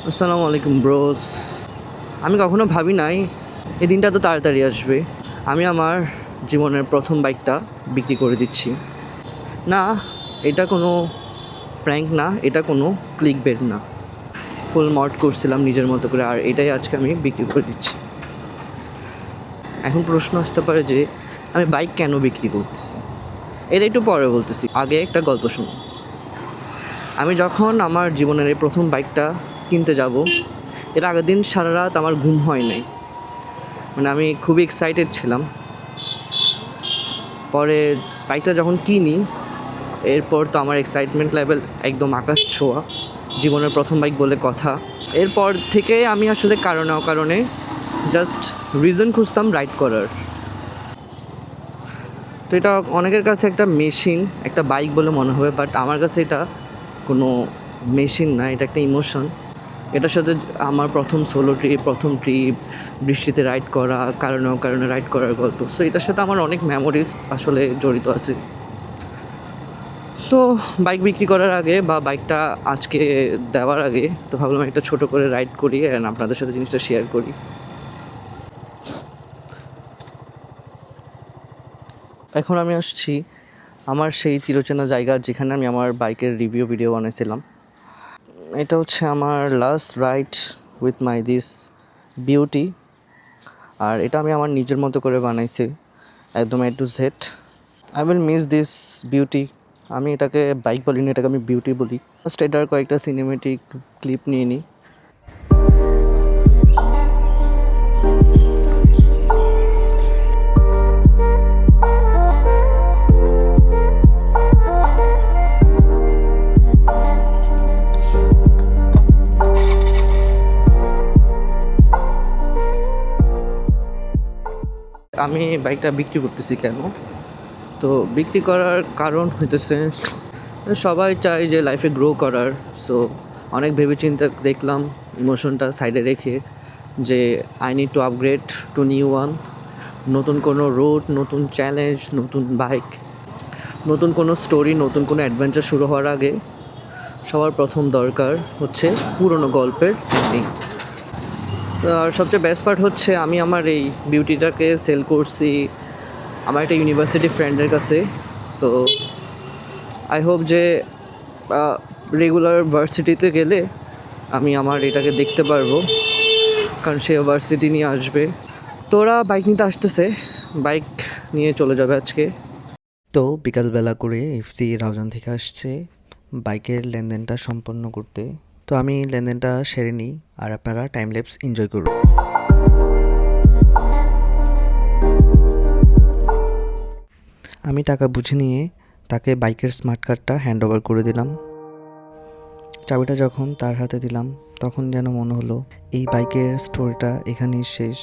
আসসালামু আলাইকুম ব্রোস। আমি কখনো ভাবি নাই এই দিনটা তো তাড়াতাড়ি আসবে। আমি আমার জীবনের প্রথম বাইকটা বিক্রি করে দিচ্ছি। না, এটা কোনো প্র্যাঙ্ক না, এটা কোনো ক্লিক বেট না। ফুল মড করছিলাম নিজের মতো করে, আর এটাই আজকে আমি বিক্রি করে দিচ্ছি। এখন প্রশ্ন আসতে পারে যে আমি বাইক কেন বিক্রি করতেছি, এটা একটু পরে বলতেছি, আগে একটা গল্প শুনুন। আমি যখন আমার জীবনের এই প্রথম বাইকটা কিনতে যাব, এর আগের দিন সারা রাত আমার ঘুম হয় নাই। মানে আমি খুবই এক্সাইটেড ছিলাম। পরে বাইকটা যখন কিনি, এরপর তো আমার এক্সাইটমেন্ট লেভেল একদম আকাশ ছোঁয়া। জীবনের প্রথম বাইক বলে কথা। এরপর থেকে আমি আসলে কারণে অকারণে জাস্ট রিজন খুঁজতাম রাইড করার। তো এটা অনেকের কাছে একটা মেশিন, একটা বাইক বলে মনে হবে, বাট আমার কাছে এটা কোনো মেশিন না, এটা একটা ইমোশন। এটার সাথে আমার প্রথম সোলো ট্রিপ, বৃষ্টিতে রাইড করা, কারণে রাইড করার গল্প। সো এটার সাথে আমার অনেক মেমোরিজ আসলে জড়িত আছে। তো বাইক বিক্রি করার আগে বা বাইকটা আজকে দেওয়ার আগে তো ভাবলাম একটা ছোটো করে রাইড করি অ্যান্ড আপনাদের সাথে জিনিসটা শেয়ার করি। এখন আমি আসছি আমার সেই চিরচেনা জায়গা যেখানে আমি আমার বাইকের রিভিউ ভিডিও বানিয়েছিলাম। এটা হচ্ছে আমার last ride with my this beauty. আর এটা আমি আমার নিজের মতো করে বানাইছি, একদম A to Z. I will miss this beauty. আমি এটাকে বাইক বলি না, এটাকে আমি বিউটি বলি। ফার্স্ট এটার কয়েকটা সিনেমেটিক ক্লিপ নিয়ে নিই। আমি বাইকটা বিক্রি করতেছি কেন? তো বিক্রি করার কারণ হইতেছে সবাই চায় যে লাইফে গ্রো করার। সো অনেক ভেবেচিন্তে দেখলাম, ইমোশনটা সাইডে রেখে, যে I need to upgrade two new one. নতুন কোনো রোড, নতুন চ্যালেঞ্জ, নতুন বাইক, নতুন কোনো স্টোরি, নতুন কোনো অ্যাডভেঞ্চার শুরু হওয়ার আগে সবার প্রথম দরকার হচ্ছে পুরনো গল্পের এন্ডিং। আর সবচেয়ে বেস্ট পার্ট হচ্ছে আমি আমার এই বিউটিটাকে সেল করছি আমার একটা ইউনিভার্সিটি ফ্রেন্ডের কাছে। সো আই হোপ যে রেগুলার ভার্সিটিতে গেলে আমি আমার এটাকে দেখতে পারবো, কারণ সে ভার্সিটি নিয়ে আসবে। তোরা বাইক নিতে আসতেছে, বাইক নিয়ে চলে যাবে আজকে। তো বিকালবেলা করে এফসি রাউজান থেকে আসছে বাইকের লেনদেনটা সম্পন্ন করতে। তো আমি লেনদেনটা সেরে নিই আর আপনারা টাইম ল্যাপস এনজয় করুন। আমি টাকা বুঝে নিয়ে তাকে বাইকের স্মার্ট কার্ডটা হ্যান্ড ওভার করে দিলাম। চাবিটা যখন তার হাতে দিলাম তখন যেন মনে হলো এই বাইকের স্টোরিটা এখানেই শেষ।